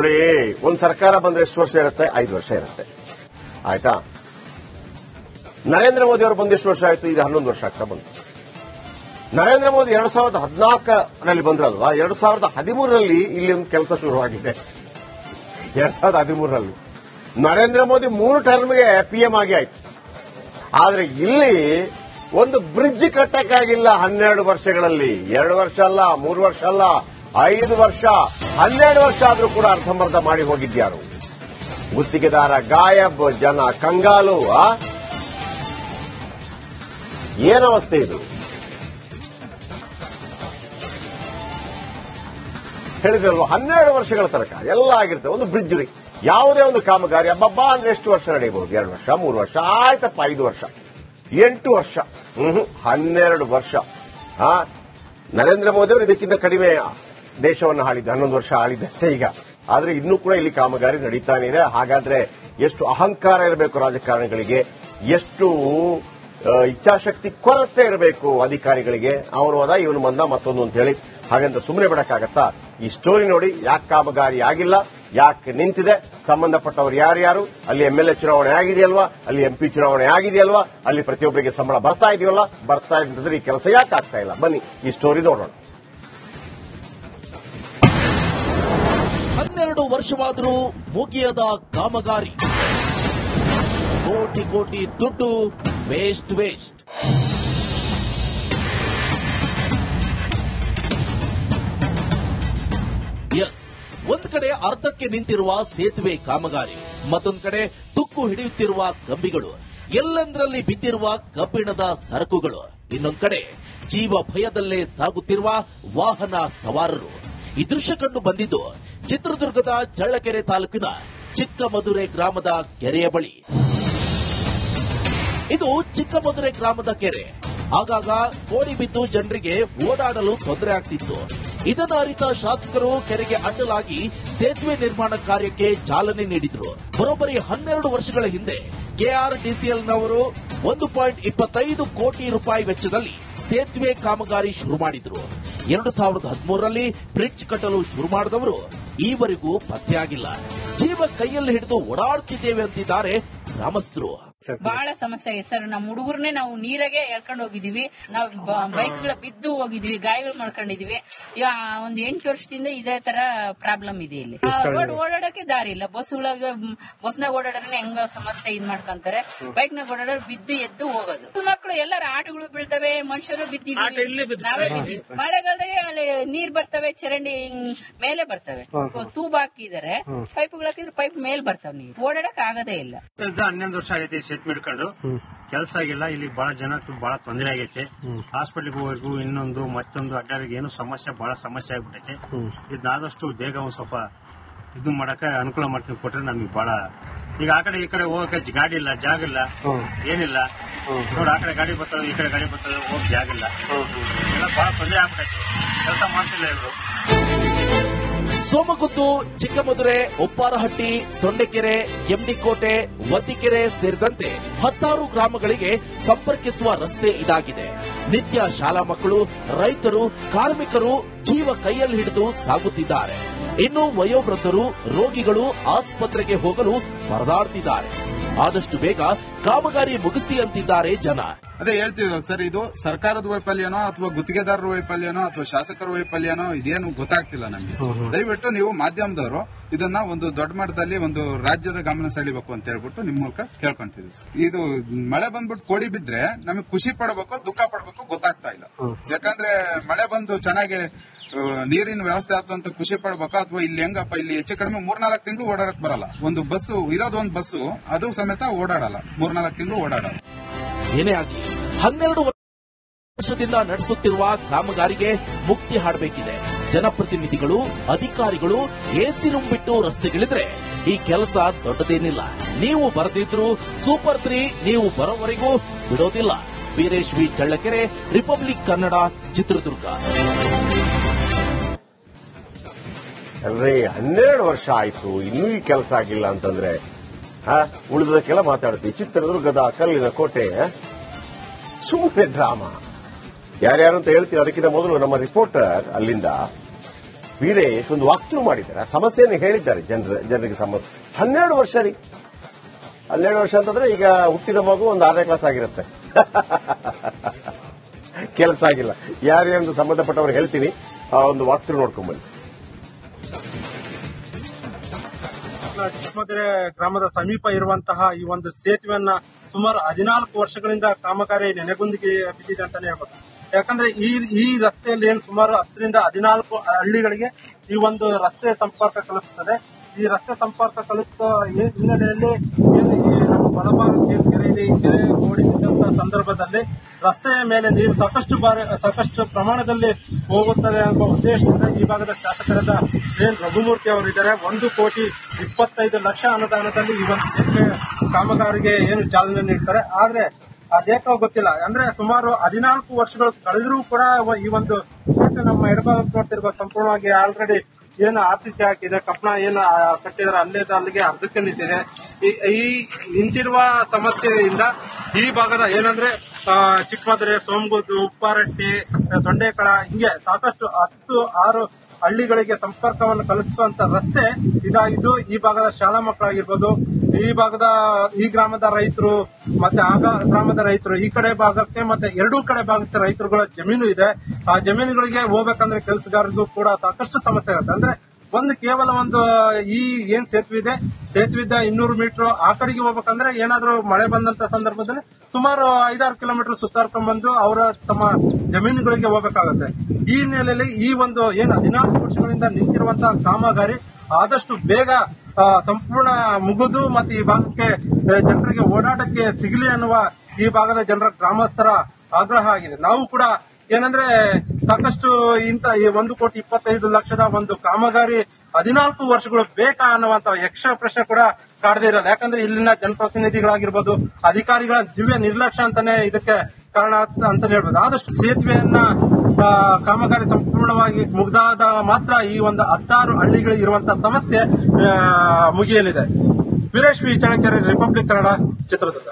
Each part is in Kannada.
ನೋಡಿ, ಒಂದು ಸರ್ಕಾರ ಬಂದ್ರೆ ಎಷ್ಟು ವರ್ಷ ಇರುತ್ತೆ? 5 ವರ್ಷ ಇರುತ್ತೆ. ಆಯ್ತಾ? ನರೇಂದ್ರ ಮೋದಿ ಅವರು ಬಂದು ಎಷ್ಟು ವರ್ಷ ಆಯ್ತು? ಈಗ 11 ವರ್ಷ ಆಗ್ತಾ ಬಂತು. ನರೇಂದ್ರ ಮೋದಿ 2014ರಲ್ಲಿ ಬಂದ್ರಲ್ವಾ, 2013ರಲ್ಲಿ ಇಲ್ಲಿ ಒಂದು ಕೆಲಸ ಶುರುವಾಗಿದೆ. 2013ರಲ್ಲಿ ನರೇಂದ್ರ ಮೋದಿ 3 ಟರ್ಮ್ಗೆ PM ಆಗಿ ಆಯ್ತು. ಆದ್ರೆ ಇಲ್ಲಿ ಒಂದು ಬ್ರಿಡ್ಜ್ ಕಟ್ಟಕ್ಕಾಗಿಲ್ಲ 12 ವರ್ಷಗಳಲ್ಲಿ. 2 ವರ್ಷ ಅಲ್ಲ, 3 ವರ್ಷ ಅಲ್ಲ, 5 ವರ್ಷ, 12 ವರ್ಷ ಆದ್ರೂ ಕೂಡ ಅರ್ಧಂಬರ್ಧ ಮಾಡಿ ಹೋಗಿದ್ಯಾರು? ಗುತ್ತಿಗೆದಾರ ಗಾಯಬ್, ಜನ ಕಂಗಾಲು. ಏನವಸ್ಥೆ ಇದು? ಹೇಳಿದ್ರಲ್ವ, 12 ವರ್ಷಗಳ ತನಕ ಎಲ್ಲ ಆಗಿರುತ್ತೆ. ಒಂದು ಬ್ರಿಡ್ಜ್ ರೀ, ಯಾವುದೇ ಒಂದು ಕಾಮಗಾರಿ ಹಬ್ಬಬ್ಬಾ ಅಂದ್ರೆ ಎಷ್ಟು ವರ್ಷ ನಡೆಯಬಹುದು? 2 ವರ್ಷ, 3 ವರ್ಷ, ಆಯ್ತಪ್ಪ 5 ವರ್ಷ, 8 ವರ್ಷ, 12 ವರ್ಷ. ನರೇಂದ್ರ ಮೋದಿ ಅವರು ಇದಕ್ಕಿಂತ ಕಡಿಮೆ ದೇಶವನ್ನು ಆಳಿದ್ದು, 11 ವರ್ಷ ಆಳಿದ್ದಷ್ಟೇ ಈಗ. ಆದ್ರೆ ಇನ್ನೂ ಕೂಡ ಇಲ್ಲಿ ಕಾಮಗಾರಿ ನಡೀತಾನೆ ಇದೆ. ಹಾಗಾದ್ರೆ ಎಷ್ಟು ಅಹಂಕಾರ ಇರಬೇಕು ರಾಜಕಾರಣಿಗಳಿಗೆ, ಎಷ್ಟು ಇಚ್ಛಾಶಕ್ತಿ ಕೊರತೆ ಇರಬೇಕು ಅಧಿಕಾರಿಗಳಿಗೆ. ಅವನು ಹೋದ, ಇವನು ಬಂದ, ಮತ್ತೊಂದು ಅಂತ ಹೇಳಿ ಹಾಗಂತ ಸುಮ್ಮನೆ ಬಿಡಕ್ಕಾಗತ್ತಾ? ಈ ಸ್ಟೋರಿ ನೋಡಿ. ಯಾಕೆ ಕಾಮಗಾರಿ ಆಗಿಲ್ಲ, ಯಾಕೆ ನಿಂತಿದೆ, ಸಂಬಂಧಪಟ್ಟವರು ಯಾರ್ಯಾರು, ಅಲ್ಲಿ MLA ಚುನಾವಣೆ ಆಗಿದೆಯಲ್ವಾ, ಅಲ್ಲಿ MP ಚುನಾವಣೆ ಆಗಿದೆಯಲ್ವಾ, ಅಲ್ಲಿ ಪ್ರತಿಯೊಬ್ಬರಿಗೆ ಸಂಬಳ ಬರ್ತಾ ಇದೆಯಲ್ಲ, ಬರ್ತಾ ಇದ್ರೆ ಈ ಕೆಲಸ ಯಾಕೆ ಆಗ್ತಾ ಇಲ್ಲ? ಬನ್ನಿ ಈ ಸ್ಟೋರಿ ನೋಡೋಣ. 12 ವರ್ಷವಾದರೂ ಮುಗಿಯದ ಕಾಮಗಾರಿ, ಕೋಟಿ ಕೋಟಿ ದುಡ್ಡು ವೇಸ್ಟ್. ಒಂದ್ ಕಡೆ ಅರ್ಧಕ್ಕೆ ನಿಂತಿರುವ ಸೇತುವೆ ಕಾಮಗಾರಿ, ಮತ್ತೊಂದ್ ಕಡೆ ತುಕ್ಕು ಹಿಡಿಯುತ್ತಿರುವ ಕಂಬಿಗಳು, ಎಲ್ಲೆಂದರಲ್ಲಿ ಬಿದ್ದಿರುವ ಕಬ್ಬಿಣದ ಸರಕುಗಳು, ಇನ್ನೊಂದ್ ಕಡೆ ಜೀವ ಭಯದಲ್ಲೇ ಸಾಗುತ್ತಿರುವ ವಾಹನ ಸವಾರರು. ಈ ದೃಶ್ಯ ಕಂಡು ಬಂದಿದ್ದು ಚಿತ್ರದುರ್ಗದ ಚಳ್ಳಕೆರೆ ತಾಲೂಕಿನ ಚಿಕ್ಕಮದುರೆ ಗ್ರಾಮದ ಕೆರೆಯ ಬಳಿ. ಇದು ಚಿಕ್ಕಮದುರೆ ಗ್ರಾಮದ ಕೆರೆ. ಆಗಾಗ ಕೋಡಿ ಬಿದ್ದು ಜನರಿಗೆ ಓಡಾಡಲು ತೊಂದರೆ ಆಗ್ತಿತ್ತು. ಇದನ್ನು ಅರಿತ ಶಾಸಕರು ಕೆರೆಗೆ ಅಡ್ಡಲಾಗಿ ಸೇತುವೆ ನಿರ್ಮಾಣ ಕಾರ್ಯಕ್ಕೆ ಚಾಲನೆ ನೀಡಿದ್ರು. ಬರೋಬ್ಬರಿ 12 ವರ್ಷಗಳ ಹಿಂದೆ ಕೆಆರ್ಡಿಸಿಎಲ್ನವರು 1.25 ಕೋಟಿ ರೂಪಾಯಿ ವೆಚ್ಚದಲ್ಲಿ ಸೇತುವೆ ಕಾಮಗಾರಿ ಶುರು ಮಾಡಿದ್ರು. 2013ರಲ್ಲಿ ಬ್ರಿಡ್ಜ್ ಕಟ್ಟಲು ಶುರು ಮಾಡಿದವರು ಈವರೆಗೂ ಪತ್ತೆಯಾಗಿಲ್ಲ. ಜೀವ ಕೈಯಲ್ಲಿ ಹಿಡಿದು ಓಡಾಡುತ್ತಿದ್ದೇವೆ ಅಂತಿದ್ದಾರೆ ಗ್ರಾಮಸ್ಥರು. ಬಹಳ ಸಮಸ್ಯೆ ಆಗಿದೆ ಸರ್. ನಮ್ಮ ಹುಡುಗರನ್ನೇ ನಾವು ನೀರಾಗೆ ಎಳ್ಕೊಂಡು ಹೋಗಿದೀವಿ. ನಾವು ಬೈಕ್ಗಳ ಬಿದ್ದು ಹೋಗಿದೀವಿ, ಗಾಯಗಳು ಮಾಡ್ಕೊಂಡಿದೀವಿ. ಈಗ ಒಂದು 8 ವರ್ಷದಿಂದ ಇದೇ ತರ ಪ್ರಾಬ್ಲಮ್ ಇದೆ ಇಲ್ಲಿ. ರೋಡ್ ಓಡಾಡಕ್ಕೆ ದಾರಿ ಇಲ್ಲ. ಬಸ್ನಾಗ ಓಡಾಡ್ರೆ ಹೆಂಗ ಸಮಸ್ಯೆ ಇದ್ ಮಾಡ್ಕೊಂತಾರೆ. ಬೈಕ್ನಾಗ ಓಡಾಡೋರು ಬಿದ್ದು ಎದ್ದು ಹೋಗೋದು. ಮಕ್ಕಳು ಎಲ್ಲರ ಆಟಗಳು ಬೀಳ್ತವೆ, ಮನುಷ್ಯರು ಬಿದ್ದಿದ್ದೀವಿ, ನಾವೇ ಬಿದ್ದೀವಿ. ಮಳೆಗಾಲದಾಗ ಅಲ್ಲಿ ನೀರ್ ಬರ್ತವೆ, ಚರಂಡಿ ಮೇಲೆ ಬರ್ತವೆ. ತೂಬ್ ಹಾಕಿದರೆ ಪೈಪ್ಗಳು ಹಾಕಿದ್ರೆ ಪೈಪ್ ಮೇಲೆ ಬರ್ತವೆ, ನೀರು ಓಡಾಡಕ್ ಆಗದೇ ಇಲ್ಲ. 11 ವರ್ಷ ಆಗೈತೆ ಸೇತುವೆ ಹಿಡ್ಕೊಂಡು, ಕೆಲಸ ಆಗಿಲ್ಲ. ಇಲ್ಲಿ ಬಹಳ ಜನ ಬಹಳ ತೊಂದರೆ ಆಗೈತೆ. ಹಾಸ್ಪಿಟಲ್ಗೆ ಹೋಗೋರ್ಗು ಇನ್ನೊಂದು ಮತ್ತೊಂದು ಅಡ್ಡಾರಿಗೆ ಏನು ಸಮಸ್ಯೆ, ಬಹಳ ಸಮಸ್ಯೆ ಆಗ್ಬಿಟ್ಟೈತೆ. ಇದನ್ನಾದಷ್ಟು ಬೇಗ ಒಂದ್ ಸ್ವಲ್ಪ ಇದು ಮಾಡಕ್ಕೆ ಅನುಕೂಲ ಮಾಡ್ಕೊಂಡು ಕೊಟ್ರೆ ನಮ್ಗೆ ಬಹಳ. ಈಗ ಆ ಕಡೆ ಈ ಕಡೆ ಹೋಗಕ್ಕೆ ಗಾಡಿ ಇಲ್ಲ, ಜಾಗ ಇಲ್ಲ, ಏನಿಲ್ಲ. ನೋಡಿ, ಆ ಕಡೆ ಗಾಡಿ ಬರ್ತವೆ, ಈ ಕಡೆ ಗಾಡಿ ಬರ್ತವೆ, ಹೋಗಕ್ ಜಾಗ ಇಲ್ಲ. ಎಲ್ಲ ಬಹಳ ತೊಂದರೆ ಆಗ್ಬಿಟ್ಟೈತೆ. ಕೆಲಸ ಮಾಡ್ತಿಲ್ಲ ಇವರು. ಸೋಮಗುದ್ದು, ಚಿಕ್ಕಮದುರೆ, ಉಪ್ಪಾರಹಟ್ಟಿ, ಸೊಂಡೆಕೆರೆ, ಎಮ್ಡಿಕೋಟೆ, ವತಿಕೆರೆ ಸೇರಿದಂತೆ 16 ಗ್ರಾಮಗಳಿಗೆ ಸಂಪರ್ಕಿಸುವ ರಸ್ತೆ ಇದಾಗಿದೆ. ನಿತ್ಯ ಶಾಲಾ ಮಕ್ಕಳು, ರೈತರು, ಕಾರ್ಮಿಕರು ಜೀವ ಕೈಯಲ್ಲಿ ಹಿಡಿದು ಸಾಗುತ್ತಿದ್ದಾರೆ. ಇನ್ನು ವಯೋವೃದ್ಧರು, ರೋಗಿಗಳು ಆಸ್ಪತ್ರೆಗೆ ಹೋಗಲು ಪರದಾಡ್ತಿದ್ದಾರೆ. ಆದಷ್ಟು ಬೇಗ ಕಾಮಗಾರಿ ಮುಗಿಸಿ ಅಂತಿದ್ದಾರೆ ಜನ. ಅದೇ ಹೇಳ್ತಿದ್ವಿ ಸರ್, ಇದು ಸರ್ಕಾರದ ವೈಫಲ್ಯನೋ ಅಥವಾ ಗುತ್ತಿಗೆದಾರರ ವೈಫಲ್ಯನೋ ಅಥವಾ ಶಾಸಕರ ವೈಫಲ್ಯನೋ ಇದೇನು ಗೊತ್ತಾಗ್ತಿಲ್ಲ ನಮಗೆ. ದಯವಿಟ್ಟು ನೀವು ಮಾಧ್ಯಮದವರು ಇದನ್ನ ಒಂದು ದೊಡ್ಡ ಮಟ್ಟದಲ್ಲಿ ಒಂದು ರಾಜ್ಯದ ಗಮನ ಸೆಳಿಬೇಕು ಅಂತ ಹೇಳ್ಬಿಟ್ಟು ನಿಮ್ ಮೂಲಕ ಕೇಳ್ಕೊಂತಿದ್ವಿ ಸರ್. ಇದು ಮಳೆ ಬಂದ್ಬಿಟ್ಟು ಕೋಡಿ ಬಿದ್ರೆ ನಮಗೆ ಖುಷಿ ಪಡಬೇಕು, ದುಃಖ ಪಡಬೇಕು ಗೊತ್ತಾಗ್ತಾ ಇಲ್ಲ. ಯಾಕಂದ್ರೆ ಮಳೆ ಬಂದು ಚೆನ್ನಾಗಿ ನೀರಿನ ವ್ಯವಸ್ಥೆ ಆಯ್ತು ಅಂತ ಖುಷಿ ಪಡ್ಬೇಕು, ಅಥವಾ ಇಲ್ಲಿ ಹೆಂಗಪ್ಪ ಇಲ್ಲಿ ಹೆಚ್ಚು ಕಡಿಮೆ 3-4 ತಿಂಗಳು ಓಡಾಡಕ್ ಬರಲ್ಲ. ಒಂದು ಬಸ್ಸು ಇರೋದೊಂದು ಬಸ್ಸು ಅದು ಸಮೇತ ಓಡಾಡಲ್ಲ, 3-4 ತಿಂಗಳು ಓಡಾಡಲ್ಲ. ಏನೇ ಆಗಲಿ 12 ವರ್ಷದಿಂದ ನಡೆಸುತ್ತಿರುವ ಕಾಮಗಾರಿಗೆ ಮುಕ್ತಿ ಹಾಡಬೇಕಿದೆ. ಜನಪ್ರತಿನಿಧಿಗಳು, ಅಧಿಕಾರಿಗಳು ಎಸಿ ರೂಮ್ ಬಿಟ್ಟು ರಸ್ತೆಗಿಳಿದ್ರೆ ಈ ಕೆಲಸ ದೊಡ್ಡದೇನಿಲ್ಲ. ನೀವು ಬರೆದಿದ್ರು ಸೂಪರ್ 3 ನೀವು ಬರೋವರೆಗೂ ಬಿಡೋದಿಲ್ಲ. Veeresh V, Challakere, republic Kannada, Chitradurga. ಅಲ್ರಿ, 12 ವರ್ಷ ಆಯ್ತು, ಇನ್ನೂ ಈ ಕೆಲಸ ಆಗಿಲ್ಲ ಅಂತಂದ್ರೆ ಉಳಿದಕ್ಕೆಲ್ಲ ಮಾತಾಡ್ತೀವಿ. ಚಿತ್ರದುರ್ಗದ ಕಲ್ಲಿನ ಕೋಟೆ ಸುಮ್ಮನೆ ಡ್ರಾಮಾ. ಯಾರ್ಯಾರು ಅಂತ ಹೇಳ್ತೀವಿ. ಅದಕ್ಕಿಂತ ಮೊದಲು ನಮ್ಮ ರಿಪೋರ್ಟರ್ ಅಲ್ಲಿಂದ ವೀರೇಶ್ ಒಂದು ವಾಕ್ಥ್ರೂ ಮಾಡಿದ್ದಾರೆ, ಆ ಸಮಸ್ಯೆಯನ್ನು ಹೇಳಿದ್ದಾರೆ ಜನರಿಗೆ ಸಂಬಂಧ. 12 ವರ್ಷ ರೀ, 12 ವರ್ಷ ಅಂತಂದ್ರೆ ಈಗ ಹುಟ್ಟಿದ ಮಗು ಒಂದು 6ನೇ ಕ್ಲಾಸ್ ಆಗಿರುತ್ತೆ. ಕೆಲಸ ಆಗಿಲ್ಲ. ಯಾರೇನು ಸಂಬಂಧಪಟ್ಟವ್ರು ಹೇಳ್ತೀನಿ, ಆ ಒಂದು ವಾಕ್ಥ್ರೂ ನೋಡ್ಕೊಂಡ್ಬನ್ನಿ. ಚಿಕ್ಕಮದುರೆ ಗ್ರಾಮದ ಸಮೀಪ ಇರುವಂತಹ ಈ ಒಂದು ಸೇತುವೆಯನ್ನ ಸುಮಾರು 14 ವರ್ಷಗಳಿಂದ ಕಾಮಗಾರಿ ನೆನೆಗುಂದಿಗೆ ಬಿದ್ದಿದೆ ಅಂತಾನೆ ಹೇಳ್ಬೋದು. ಯಾಕಂದ್ರೆ ಈ ರಸ್ತೆಯಲ್ಲಿ ಏನು ಸುಮಾರು 10 ರಿಂದ 14 ಹಳ್ಳಿಗಳಿಗೆ ಈ ಒಂದು ರಸ್ತೆ ಸಂಪರ್ಕ ಕಲ್ಪಿಸುತ್ತದೆ. ಈ ರಸ್ತೆ ಸಂಪರ್ಕ ಕಲ್ಪಿಸುವ ಹಿನ್ನೆಲೆಯಲ್ಲಿ ನಮ್ಮ ಬಲಭಾಗಕ್ಕೆ ಕೆರೆ ಇದೆ. ಈ ಕೆರೆ ಓಡಿ ಬಿದ್ದಂತಹ ಸಂದರ್ಭದಲ್ಲಿ ರಸ್ತೆಯ ಮೇಲೆ ನೀರು ಸಾಕಷ್ಟು ಪ್ರಮಾಣದಲ್ಲಿ ಹೋಗುತ್ತದೆ ಎಂಬ ಉದ್ದೇಶದಿಂದ ಈ ಭಾಗದ ಶಾಸಕರಾದ ಎನ್ ರಘುಮೂರ್ತಿ ಅವರಿದ್ದಾರೆ. 1,25,00,000 ಅನುದಾನದಲ್ಲಿ ಈ ಒಂದು ಸೇತುವೆ ಕಾಮಗಾರಿಗೆ ಏನು ಚಾಲನೆ ನೀಡ್ತಾರೆ. ಆದ್ರೆ ಅದೇಕೋ ಗೊತ್ತಿಲ್ಲ. ಅಂದ್ರೆ ಸುಮಾರು 14 ವರ್ಷಗಳು ಕಳೆದರೂ ಕೂಡ ಈ ಒಂದು ಸೇತುವೆ ನಮ್ಮ ಎಡಭಾಗಕ್ಕೆ ನೋಡ್ತಿರ್ಬೋದು ಸಂಪೂರ್ಣವಾಗಿ ಆಲ್ರೆಡಿ ಏನು RCC ಹಾಕಿದೆ, ಕಪ್ಪಣ ಏನು ಕಟ್ಟಿದ್ರೆ ಅಲ್ಲಿಗೆ ಅರ್ಧಕ್ಕೆ ನಿಂತಿದೆ. ಈ ನಿಂತಿರುವ ಸಮಸ್ಯೆಯಿಂದ ಈ ಭಾಗದ ಏನಂದ್ರೆ ಚಿಕ್ಕಮದುರೆ, ಸೋಮಗುದ್ದು, ಉಪ್ಪಾರಟ್ಟಿ, ಸೊಂಡೇಕಳ ಹಿಂಗೆ ಸಾಕಷ್ಟು 10-6 ಹಳ್ಳಿಗಳಿಗೆ ಸಂಪರ್ಕವನ್ನು ಕಲಿಸುವಂತ ರಸ್ತೆ ಇದಾಗಿದ್ದು, ಈ ಭಾಗದ ಶಾಲಾ ಮಕ್ಕಳಾಗಿರ್ಬೋದು, ಈ ಗ್ರಾಮದ ರೈತರು ಮತ್ತೆ ಗ್ರಾಮದ ರೈತರು ಈ ಕಡೆ ಭಾಗಕ್ಕೆ ಮತ್ತೆ ಎರಡೂ ಕಡೆ ಭಾಗಕ್ಕೆ ರೈತರುಗಳ ಜಮೀನು ಇದೆ. ಆ ಜಮೀನುಗಳಿಗೆ ಹೋಗ್ಬೇಕಂದ್ರೆ ಕೆಲಸಗಾರರಿಗೂ ಕೂಡ ಸಾಕಷ್ಟು ಸಮಸ್ಯೆ ಆಗುತ್ತೆ. ಅಂದ್ರೆ ಕೇವಲ ಈ ಏನ್ ಸೇತುವೆ ಇದೆ, ಸೇತುವಿದ್ದ 200 ಮೀಟರ್ ಆ ಕಡೆಗೆ ಹೋಗ್ಬೇಕಂದ್ರೆ ಏನಾದ್ರೂ ಮಳೆ ಬಂದಂತ ಸಂದರ್ಭದಲ್ಲಿ ಸುಮಾರು 5-6 ಕಿಲೋಮೀಟರ್ ಸುತ್ತಾರ್ಕೊಂಡ್ ಬಂದು ಅವರ ತಮ್ಮ ಜಮೀನುಗಳಿಗೆ ಹೋಗಬೇಕಾಗುತ್ತೆ. ಈ ಹಿನ್ನೆಲೆಯಲ್ಲಿ ಈ ಒಂದು ಏನು 14 ವರ್ಷಗಳಿಂದ ನಿಂತಿರುವಂತಹ ಕಾಮಗಾರಿ ಆದಷ್ಟು ಬೇಗ ಸಂಪೂರ್ಣ ಮುಗಿದು ಮತ್ತೆ ಈ ಭಾಗಕ್ಕೆ ಜನರಿಗೆ ಓಡಾಟಕ್ಕೆ ಸಿಗಲಿ ಅನ್ನುವ ಈ ಭಾಗದ ಜನರ ಗ್ರಾಮಸ್ಥರ ಆಗ್ರಹ ಆಗಿದೆ. ನಾವು ಕೂಡ ಏನಂದ್ರೆ ಸಾಕಷ್ಟು ಇಂತ 1,25,00,000 ಒಂದು ಕಾಮಗಾರಿ 14 ವರ್ಷಗಳು ಬೇಕಾ ಅನ್ನುವಂತ ಯಕ್ಷ ಪ್ರಶ್ನೆ ಕೂಡ ಕಾಡದೇ ಇರಲ್ಲ. ಯಾಕಂದ್ರೆ ಇಲ್ಲಿನ ಜನಪ್ರತಿನಿಧಿಗಳಾಗಿರ್ಬೋದು, ಅಧಿಕಾರಿಗಳ ದಿವ್ಯ ನಿರ್ಲಕ್ಷ್ಯ ಅಂತಾನೆ ಇದಕ್ಕೆ ಕಾರಣ ಅಂತ ಹೇಳ್ಬೋದು. ಆದಷ್ಟು ಸೇತುವೆಯನ್ನ ಕಾಮಗಾರಿ ಸಂಪೂರ್ಣವಾಗಿ ಮುಗಿದಾದ ಮಾತ್ರ ಈ ಒಂದು 16 ಹಳ್ಳಿಗಳು ಇರುವಂತಹ ಸಮಸ್ಯೆ ಮುಗಿಯಲಿದೆ. Veeresh V Challakere, republic Kannada, Chitradurga.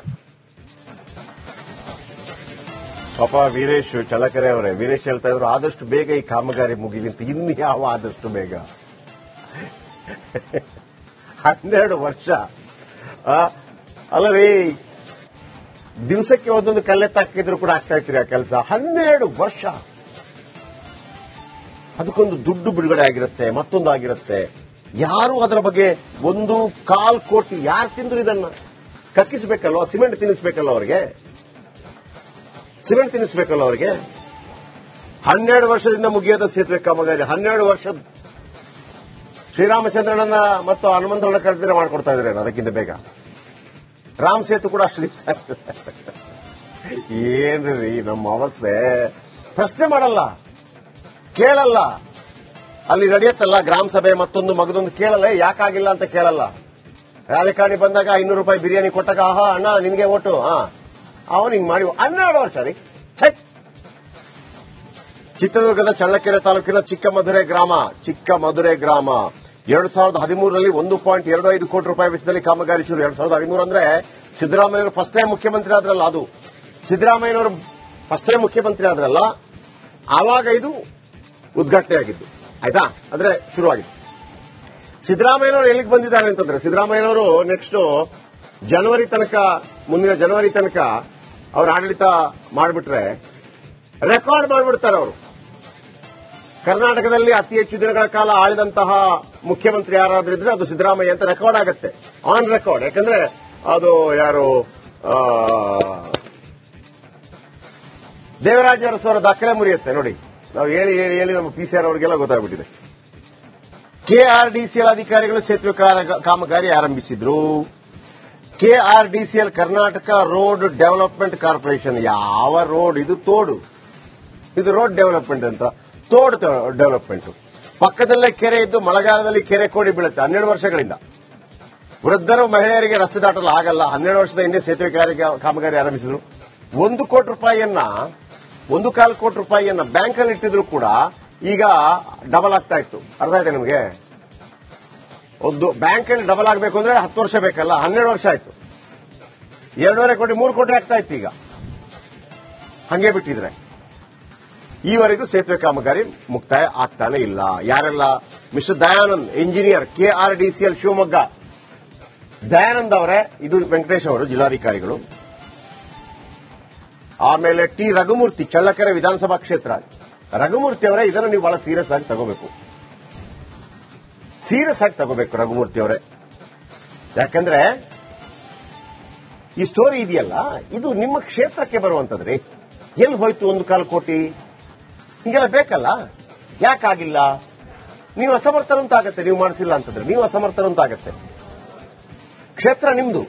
ಪಾಪ ವೀರೇಶ್ ಚಳ್ಳಕೆರೆ ಅವರೇ, ವೀರೇಶ್ ಹೇಳ್ತಾ ಇದ್ರು ಆದಷ್ಟು ಬೇಗ ಈ ಕಾಮಗಾರಿ ಮುಗಿಲಿ ಅಂತ. ಇನ್ನು ಯಾವ ಆದಷ್ಟು ಬೇಗ? 12 ವರ್ಷ ಅಲ್ಲವೇ? ದಿವಸಕ್ಕೆ ಒಂದೊಂದು ಕಲ್ಲೆತ್ತಾಕಿದ್ರು ಕೂಡ ಆಗ್ತಾ ಇರ್ತೀರಿ ಆ ಕೆಲಸ. 12 ವರ್ಷ ಅದಕ್ಕೊಂದು ದುಡ್ಡು ಬಿಡುಗಡೆ ಆಗಿರುತ್ತೆ, ಮತ್ತೊಂದು ಆಗಿರುತ್ತೆ. ಯಾರು ಅದರ ಬಗ್ಗೆ 1.25 ಕೋಟಿ ಯಾರು ತಿಂದ್ರು ಇದನ್ನ ಕಕ್ಕಿಸಬೇಕಲ್ವ? ಸಿಮೆಂಟ್ ತಿನ್ನಿಸಬೇಕಲ್ಲ ಅವರಿಗೆ, ಸಿಮೆಂಟ್ ತಿನ್ನಿಸಬೇಕಲ್ಲ ಅವರಿಗೆ. 12 ವರ್ಷದಿಂದ ಮುಗಿಯದ ಸೇತುವೆ ಕಾಮಗಾರಿ, 12 ವರ್ಷ ಶ್ರೀರಾಮಚಂದ್ರನನ್ನ ಮತ್ತು ಹನುಮಂತರನ್ನ ಕರೆದಿದ್ರೆ ಮಾಡ್ಕೊಡ್ತಾ ಇದ್ರೆ ಅದಕ್ಕಿಂತ ಬೇಗ. ರಾಮ್ ಸೇತು ಕೂಡ ಅಷ್ಟು ದಿವಸ ಏನ್ರಿ ನಮ್ಮ ಅವಸ್ಥೆ. ಪ್ರಶ್ನೆ ಮಾಡಲ್ಲ, ಕೇಳಲ್ಲ. ಅಲ್ಲಿ ನಡೆಯುತ್ತಲ್ಲ ಗ್ರಾಮ ಸಭೆ ಮತ್ತೊಂದು ಮಗದೊಂದು, ಕೇಳಲ್ಲ. ಯಾಕಾಗಿಲ್ಲ ಅಂತ ಕೇಳಲ್ಲ. ರಾಜಕಾರಣಿ ಬಂದಾಗ 500 ರೂಪಾಯಿ ಬಿರಿಯಾನಿ ಕೊಟ್ಟಾಗ ಆಹಾ ಅಣ್ಣ ನಿನ್ಗೆ ಓಟು, ಅವನು ಹಿಂಗ್ ಮಾಡಿ 12 ವರ್ಷ ರೀ. ಚಿತ್ರದುರ್ಗದ ಚಳ್ಳಕೆರೆ ತಾಲೂಕಿನ ಚಿಕ್ಕಮದುರೆ ಗ್ರಾಮ 2013ರಲ್ಲಿ 1.25 ಕೋಟಿ ರೂಪಾಯಿ ವೆಚ್ಚದಲ್ಲಿ ಕಾಮಗಾರಿ ಶುರು. 2013 ಅಂದ್ರೆ ಸಿದ್ದರಾಮಯ್ಯವರು ಫಸ್ಟ್ ಟೈಮ್ ಮುಖ್ಯಮಂತ್ರಿ ಆದ್ರಲ್ಲ, ಅದು ಸಿದ್ದರಾಮಯ್ಯನವರು ಫಸ್ಟ್ ಟೈಮ್ ಮುಖ್ಯಮಂತ್ರಿ ಆದ್ರಲ್ಲ, ಆವಾಗ ಇದು ಉದ್ಘಾಟನೆ ಆಗಿದ್ದು. ಆಯ್ತಾ? ಅಂದ್ರೆ ಶುರುವಾಗಿತ್ತು. ಸಿದ್ದರಾಮಯ್ಯನವರು ಎಲ್ಲಿಗೆ ಬಂದಿದ್ದಾರೆ ಅಂತಂದ್ರೆ, ಸಿದ್ದರಾಮಯ್ಯನವರು ನೆಕ್ಸ್ಟ್ ಮುಂದಿನ ಜನವರಿ ತನಕ ಅವ್ರ ಆಡಳಿತ ಮಾಡಿಬಿಟ್ರೆ ರೆಕಾರ್ಡ್ ಮಾಡಿಬಿಡ್ತಾರೆ ಅವರು. ಕರ್ನಾಟಕದಲ್ಲಿ ಅತಿ ಹೆಚ್ಚು ದಿನಗಳ ಕಾಲ ಆಳಿದಂತಹ ಮುಖ್ಯಮಂತ್ರಿ ಯಾರಾದ್ರೂ ಇದ್ರೆ ಅದು ಸಿದ್ದರಾಮಯ್ಯ ಅಂತ ರೆಕಾರ್ಡ್ ಆಗುತ್ತೆ, ಆನ್ ರೆಕಾರ್ಡ್. ಯಾಕಂದ್ರೆ ಅದು ಯಾರು ದೇವರಾಜ ಅರಸು ಅವರ ದಾಖಲೆ ಮುರಿಯುತ್ತೆ ನೋಡಿ. ನಾವು ಹೇಳಿ ನಮ್ಮ PCR ಅವರಿಗೆಲ್ಲ ಗೊತ್ತಾಗ್ಬಿಟ್ಟಿದೆ. KRDCL ಅಧಿಕಾರಿಗಳು ಸೇತುವೆ ಕಾಮಗಾರಿ ಆರಂಭಿಸಿದ್ರು. KRDCL Karnataka road development corporation. ಯಾವ ರೋಡ್ ಇದು? ತೋಡು. ಇದು ರೋಡ್ ಡೆವಲಪ್ಮೆಂಟ್ ಅಂತ, ತೋಡು ಡೆವಲಪ್ಮೆಂಟ್. ಪಕ್ಕದಲ್ಲೇ ಕೆರೆ ಇದ್ದು ಮಳೆಗಾಲದಲ್ಲಿ ಕೆರೆ ಕೋಡಿ ಬೀಳುತ್ತೆ. 12 ವರ್ಷಗಳಿಂದ ವೃದ್ಧರು ಮಹಿಳೆಯರಿಗೆ ರಸ್ತೆ ದಾಟಲು ಆಗಲ್ಲ. 12 ವರ್ಷದ ಹಿಂದೆ ಸೇತುವೆ ಕಾಮಗಾರಿ ಆರಂಭಿಸಿದ್ರು. 1 ಕೋಟಿ ರೂಪಾಯಿಯನ್ನ 1.25 ಕೋಟಿ ರೂಪಾಯಿಯನ್ನ ಬ್ಯಾಂಕಲ್ಲಿ ಇಟ್ಟಿದ್ರು ಕೂಡ ಈಗ ಡಬಲ್ ಆಗ್ತಾ ಇತ್ತು. ಅರ್ಥ ಆಯ್ತಾ ನಿಮಗೆ? ಒಂದು ಬ್ಯಾಂಕಲ್ಲಿ ಡಬಲ್ ಆಗಬೇಕು ಅಂದ್ರೆ 10 ವರ್ಷ ಬೇಕಲ್ಲ, 12 ವರ್ಷ ಆಯ್ತು. 2.5 ಕೋಟಿ 3 ಕೋಟಿ ಆಗ್ತಾ ಇತ್ತು ಈಗ ಹಂಗೆ ಬಿಟ್ಟಿದ್ರೆ. ಈವರೆಗೂ ಸೇತುವೆ ಕಾಮಗಾರಿ ಮುಕ್ತಾಯ ಆಗ್ತಾನೆ ಇಲ್ಲ. ಯಾರೆಲ್ಲ? Mister Dayanand, engineer, KRDCL Shivamogga. Dayanand ಅವರೇ, ಇದು ವೆಂಕಟೇಶ್ ಅವರು ಜಿಲ್ಲಾಧಿಕಾರಿಗಳು. ಆಮೇಲೆ ಟಿ ರಘುಮೂರ್ತಿ, ಚಳ್ಳಕೆರೆ ವಿಧಾನಸಭಾ ಕ್ಷೇತ್ರ. ರಘುಮೂರ್ತಿ ಅವರೇ, ಇದನ್ನು ನೀವು ಬಹಳ ಸೀರಿಯಸ್ ಆಗಿ ತಗೋಬೇಕು. ರಘುಮೂರ್ತಿ ಅವರೇ. ಯಾಕಂದ್ರೆ ಈ ಸ್ಟೋರಿ ಇದೆಯಲ್ಲ, ಇದು ನಿಮ್ಮ ಕ್ಷೇತ್ರಕ್ಕೆ ಬರುವಂತದ್ರಿ. ಎಲ್ಲಿ ಹೋಯ್ತು 1.25 ಕೋಟಿ? ಹಿಂಗೆಲ್ಲ ಬೇಕಲ್ಲ, ಯಾಕಾಗಿಲ್ಲ? ನೀವು ಅಸಮರ್ಥರು ಅಂತ ಆಗತ್ತೆ. ನೀವು ಮಾಡಿಸಿಲ್ಲ ಅಂತಂದ್ರೆ ನೀವು ಅಸಮರ್ಥರು ಅಂತ ಆಗತ್ತೆ. ಕ್ಷೇತ್ರ ನಿಮ್ದು,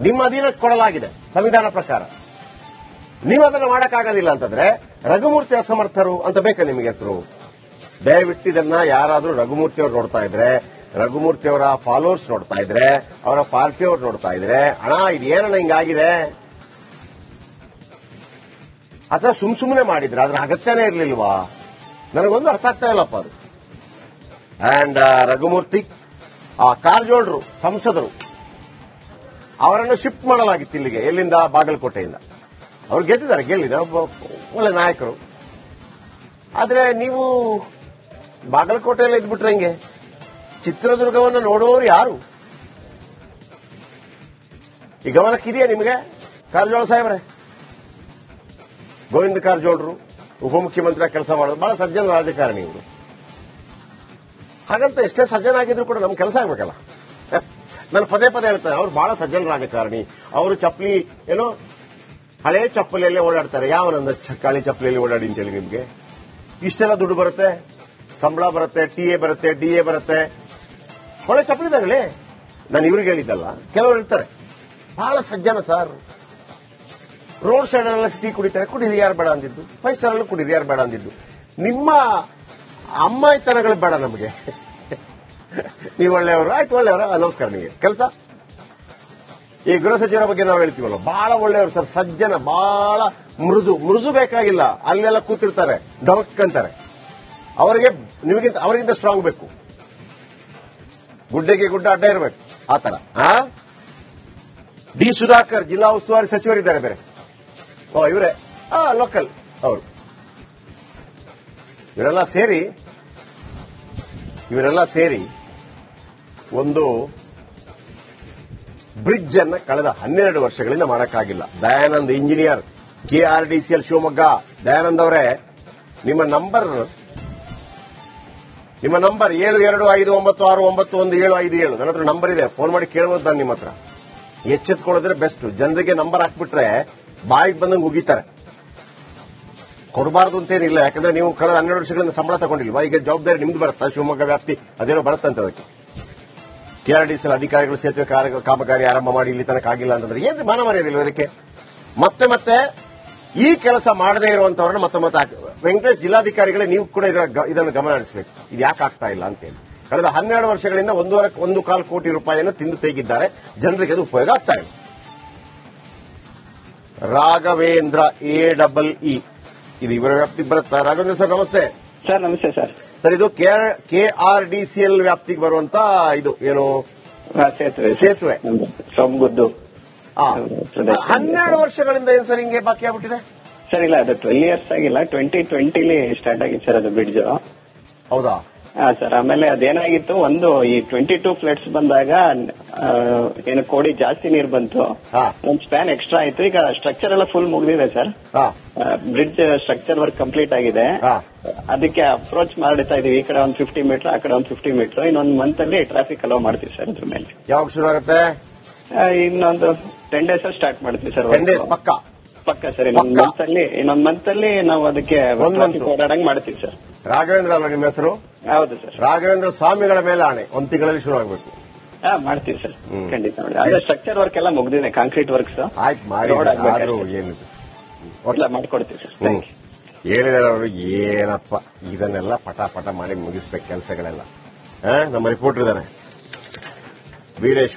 ನಿಮ್ಮ ಅಧೀನಕ್ಕೆ ಕೊಡಲಾಗಿದೆ ಸಂವಿಧಾನ ಪ್ರಕಾರ. ನೀವು ಅದನ್ನು ಮಾಡಕ್ಕಾಗೋದಿಲ್ಲ ಅಂತಂದ್ರೆ ರಘುಮೂರ್ತಿ ಅಸಮರ್ಥರು ಅಂತ ಬೇಕಾ ನಿಮಗೆ ಹೆಸರು? ದಯವಿಟ್ಟು ಇದನ್ನ ಯಾರಾದ್ರೂ ರಘುಮೂರ್ತಿ ಅವರು ನೋಡ್ತಾ ಇದ್ರೆ, ರಘುಮೂರ್ತಿ ಅವರ ಫಾಲೋವರ್ಸ್ ನೋಡ್ತಾ ಇದ್ರೆ, ಅವರ ಪಾರ್ಟಿಯವರು ನೋಡ್ತಾ ಇದ್ರೆ, ಅಣ್ಣ ಇದು ಏನಣ್ಣ ಹಿಂಗಾಗಿದೆ, ಅಥವಾ ಸುಮ್ಮನೆ ಮಾಡಿದ್ರೆ ಅದ್ರ ಅಗತ್ಯನೇ ಇರ್ಲಿಲ್ವಾ? ನನಗೊಂದು ಅರ್ಥ ಆಗ್ತಾ ಇಲ್ಲಪ್ಪ ಅದು. ಅಂಡ್ ರಘುಮೂರ್ತಿ, ಆ ಕಾರಜೋಳರು ಸಂಸದರು, ಅವರನ್ನು ಶಿಫ್ಟ್ ಮಾಡಲಾಗಿತ್ತು ಇಲ್ಲಿಗೆ. ಎಲ್ಲಿಂದ? ಬಾಗಲಕೋಟೆಯಿಂದ. ಅವ್ರು ಗೆದ್ದಿದ್ದಾರೆ, ಒಳ್ಳೆ ನಾಯಕರು. ಆದ್ರೆ ನೀವು ಬಾಗಲಕೋಟೆಯಲ್ಲಿ ಇದ್ಬಿಟ್ರೆ ಹೆಂಗೆ? ಚಿತ್ರದುರ್ಗವನ್ನು ನೋಡುವವರು ಯಾರು? ಈ ಗಮನಕ್ಕಿದೆಯಾ ನಿಮಗೆ? ಕಾರಜೋಳ ಸಾಹೇಬ್ರೆ, ಗೋವಿಂದ ಕಾರಜೋಳರು ಉಪಮುಖ್ಯಮಂತ್ರಿ ಕೆಲಸ ಮಾಡೋದು, ಬಹಳ ಸಜ್ಜನ ರಾಜಕಾರಣಿ ಇವರು. ಹಾಗಂತ ಎಷ್ಟೇ ಸಜ್ಜನಾಗಿದ್ರು ಕೂಡ ನಮ್ ಕೆಲಸ ಆಗ್ಬೇಕಲ್ಲ. ನಾನು ಪದೇ ಹೇಳ್ತೇನೆ, ಅವ್ರು ಬಹಳ ಸಜ್ಜನ ರಾಜಕಾರಣಿ. ಅವರು ಚಪ್ಪಲಿ ಏನೋ ಹಳೆ ಚಪ್ಪಲಿಯಲ್ಲೇ ಓಡಾಡ್ತಾರೆ. ಯಾವನಂದ ಕಾಳಿ ಚಪ್ಪಲಿಯಲ್ಲಿ ಓಡಾಡಿ ಅಂತೇಳಿ ನಿಮ್ಗೆ? ಇಷ್ಟೆಲ್ಲ ದುಡ್ಡು ಬರುತ್ತೆ, ಸಂಬಳ ಬರುತ್ತೆ, TA ಬರುತ್ತೆ, DA ಬರುತ್ತೆ, ಒಳ್ಳೆ ಚಪ್ಪಲಿದಾಗಲೇ. ನಾನು ಇವ್ರಿಗೆ ಹೇಳಿದ್ದಲ್ಲ, ಕೆಲವರು ಇರ್ತಾರೆ ಬಹಳ ಸಜ್ಜನ ಸರ್. ರೋಡ್ ಸೈಡ್ ಎಲ್ಲ ಟೀ ಕುಡಿತಾರೆ, ಕುಡಿರಿ ಯಾರು ಬೇಡ ಅಂದಿದ್ದು. 5 ಸ್ಟಾರ್ ಅಲ್ಲೂ ಕುಡಿರಿ ಯಾರು ಬೇಡ ಅಂದಿದ್ದು. ನಿಮ್ಮ ಅಮ್ಮಾಯಿತನಗಳು ಬೇಡ ನಮಗೆ. ನೀವು ಒಳ್ಳೆಯವರು, ಆಯ್ತು ಒಳ್ಳೆಯವರು, ನಮಸ್ಕಾರ. ನಿಮಗೆ ಕೆಲಸ. ಈ ಗೃಹ ಸಚಿವರ ಬಗ್ಗೆ ನಾವು ಹೇಳ್ತೀವಲ್ಲ, ಬಹಳ ಒಳ್ಳೆಯವರು ಸರ್, ಸಜ್ಜನ, ಬಹಳ ಮೃದು ಬೇಕಾಗಿಲ್ಲ. ಅಲ್ಲೆಲ್ಲ ಕೂತಿರ್ತಾರೆ, ಡೊಕ್ಕಂತಾರೆ. ಅವರಿಗಿಂತ ಸ್ಟ್ರಾಂಗ್ ಬೇಕು. ಗುಡ್ಡೆಗೆ ಗುಡ್ಡ ಅಡ್ಡ ಇರಬೇಕು, ಆ ತರ. ಡಿ ಸುಧಾಕರ್, ಜಿಲ್ಲಾ ಉಸ್ತುವಾರಿ ಸಚಿವರಿದ್ದಾರೆ ಬೇರೆ. ಇವರೇ ಲೋಕಲ್ ಅವರು. ಇವರೆಲ್ಲ ಸೇರಿ ಒಂದು ಬ್ರಿಡ್ಜ್ ಅನ್ನ ಕಳೆದ 12 ವರ್ಷಗಳಿಂದ ಮಾಡಕ್ಕಾಗಿಲ್ಲ. Dayanand engineer, KRDCL Shivamogga. ದಯಾನಂದ್ ಅವರೇ, ನಿಮ್ಮ ನಂಬರ್ 7259699177. ನನ್ನ ಹತ್ರ ನಂಬರ್ ಇದೆ, ಫೋನ್ ಮಾಡಿ ಕೇಳಬಹುದು. ನಾನು ನಿಮ್ಮ ಹತ್ರ ಎಚ್ಚೆತ್ಕೊಳ್ಳೋದ್ರೆ ಬೆಸ್ಟ್. ಜನರಿಗೆ ನಂಬರ್ ಹಾಕ್ಬಿಟ್ರೆ ಬಾಯಿಗೆ ಬಂದಂಗೆ ಉಗಿತಾರೆ. ಕೊಡಬಾರದು ಅಂತೇನಿಲ್ಲ, ಯಾಕಂದ್ರೆ ನೀವು ಕಳೆದ 12 ವರ್ಷಗಳಿಂದ ಸಂಬಳ ತಗೊಂಡಿಲ್ವಾ? ಈಗ ಜವಾಬ್ದಾರಿ ನಿಮ್ದು ಬರುತ್ತಾ? ಶಿವಮೊಗ್ಗ ವ್ಯಾಪ್ತಿ ಅದೇನೋ ಬರುತ್ತಂತ. ಅದಕ್ಕೆ KRDCL ಅಧಿಕಾರಿಗಳು ಸೇತುವೆ ಕಾಮಗಾರಿ ಆರಂಭ ಮಾಡಿ ಇಲ್ಲಿ ತನಕ ಆಗಿಲ್ಲ ಅಂತಂದ್ರೆ ಏನ್ರಿ ಮಾನ ಮರ್ಯಾದಿಲ್ವ ಅದಕ್ಕೆ? ಮತ್ತೆ ಈ ಕೆಲಸ ಮಾಡದೇ ಇರುವಂತವ್ರನ್ನ ಮತ್ತೆ ವೆಂಕಟೇಶ್ ಜಿಲ್ಲಾಧಿಕಾರಿಗಳೇ, ನೀವು ಕೂಡ ಇದನ್ನು ಗಮನ ಹರಿಸಬೇಕು. ಇದು ಯಾಕೆ ಆಗ್ತಾ ಇಲ್ಲ ಅಂತೇಳಿ. ಕಳೆದ 12 ವರ್ಷಗಳಿಂದ 1.25 ಕೋಟಿ ರೂಪಾಯಿಯನ್ನು ತಿಂದು ತೆಗಿದ್ದಾರೆ. ಜನರಿಗೆ ಅದು ಉಪಯೋಗ ಆಗ್ತಾ ಇಲ್ಲ. ರಾಘವೇಂದ್ರ AEE, ಇದು ಇವರ ವ್ಯಾಪ್ತಿಗೆ ಬರುತ್ತಾ? ರಾಘವೇಂದ್ರ ಸರ್ ನಮಸ್ತೆ. ಸರ್ ನಮಸ್ತೆ ಸರ್. ಸರ್, ಇದು KRDCL ವ್ಯಾಪ್ತಿಗೆ ಬರುವಂತ ಇದು ಏನು ಸೇತುವೆ ಸೊಂಗುದ್ದು. 12 ವರ್ಷಗಳಿಂದ ಏನ್ ಸರ್ ಹಿಂಗೆ ಬಾಕಿ ಆಗ್ಬಿಟ್ಟಿದೆ? ಸರ್ ಇಲ್ಲ, ಅದು 12 ಇಯರ್ಸ್ ಆಗಿಲ್ಲ, 2020 ಸ್ಟಾರ್ಟ್ ಆಗಿತ್ತು ಸರ್ ಅದು ಬ್ರಿಡ್ಜ್. ಹೌದಾ? ಸರ್. ಆಮೇಲೆ ಅದೇನಾಗಿತ್ತು, ಒಂದು ಈ 22 ಫ್ಲಡ್ಸ್ ಬಂದಾಗ ಏನು ಕೋಡಿ ಜಾಸ್ತಿ ನೀರು ಬಂತು, ಒಂದು ಸ್ಪ್ಯಾನ್ ಎಕ್ಸ್ಟ್ರಾ ಆಯ್ತು. ಈಗ ಸ್ಟ್ರಕ್ಚರ್ ಎಲ್ಲ ಫುಲ್ ಮುಗಿದಿದೆ sir. Bridge structure work complete ಆಗಿದೆ. ಅದಕ್ಕೆ ಅಪ್ರೋಚ್ ಮಾಡ್ತಾ ಇದೀವಿ. ಈ ಕಡೆ ಒಂದು 50 ಮೀಟರ್, ಆ ಕಡೆ ಒಂದು 50 ಮೀಟರ್. ಇನ್ನೊಂದು ಮಂತ್ ಅಲ್ಲಿ ಟ್ರಾಫಿಕ್ ಅಲೋ ಮಾಡ್ತೀವಿ ಸರ್. ಅದ್ರ ಮೇಲೆ ಯಾವಾಗ ಶುರು ಆಗುತ್ತೆ? ಇನ್ನೊಂದು 10 days ಸ್ಟಾರ್ಟ್ ಮಾಡ್ತೀವಿ ಸರ್. ಪಕ್ಕ ಸರ್. ಇನ್ನೊಂದು ಮಂತ್ ಅಲ್ಲಿ ನಾವು ಅದಕ್ಕೆ ಓಡಾಡಂಗ್ ಮಾಡ್ತೀವಿ ಸರ್. ರಾಘವೇಂದ್ರ ಅಲ್ಲ ನಿಮ್ಮ ಹೆಸರು? ಹೌದು ಸರ್. ರಾಘವೇಂದ್ರ ಸ್ವಾಮಿಗಳ ಮೇಲೆ ಆಣೆ, 1 ತಿಂಗಳಲ್ಲಿ ಶುರು ಆಗಬೇಕು. ಮಾಡ್ತೀವಿ ಸರ್, ಖಂಡಿತ. ಅದೇ ಸ್ಟ್ರಕ್ಚರ್ ವರ್ಕ್ ಎಲ್ಲ ಮುಗ್ದಿದೆ, ಕಾಂಕ್ರೀಟ್ ವರ್ಕ್ಸ್. ಆಯ್ತು, ಮಾಡಿ. ಏನಿದೆ ಮಾಡ್ಕೊಡ್ತೀವಿ ಸರ್. ಹೇಳಿದಾರೆ ಅವರು, ಏನಪ್ಪ ಇದನ್ನೆಲ್ಲ ಪಟ ಮಾಡಿ ಮುಗಿಸ್ಬೇಕು ಕೆಲಸಗಳೆಲ್ಲ. ನಮ್ಮ ರಿಪೋರ್ಟರ್ ಇದ್ದಾರೆ ವೀರೇಶ್.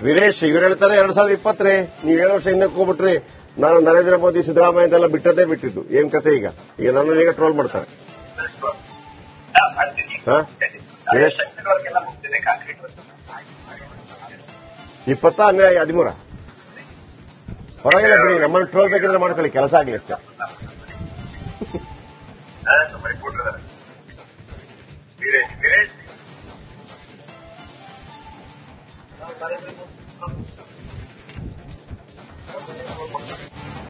ಇವ್ರು ಹೇಳ್ತಾರೆ 2020 ನೀವು 7 ವರ್ಷ ಹಿಂದಕ್ಕೆ ಹೋಗ್ಬಿಟ್ರಿ. ನಾನು ನರೇಂದ್ರ ಮೋದಿ, ಸಿದ್ದರಾಮಯ್ಯ ಅಂತೆಲ್ಲ ಬಿಟ್ಟಿದ್ದು. ಏನ್ ಕತೆ ಈಗ ನನ್ನ ಈಗ ಟ್ರೋಲ್ ಮಾಡ್ತಾರೆ. ವೀರೇಶ್ 2013 ಹೊರಗೆಲ್ಲ ಬಿಡಿ, ನಮ್ಮನ್ನು ಟ್ರೋಲ್ ಬೇಕಿದ್ರೆ ಮಾಡ್ಕೊಳ್ಳಿ, ಕೆಲಸ ಆಗ್ಲಿ ಅಷ್ಟೇ. ವೀರೇಶ್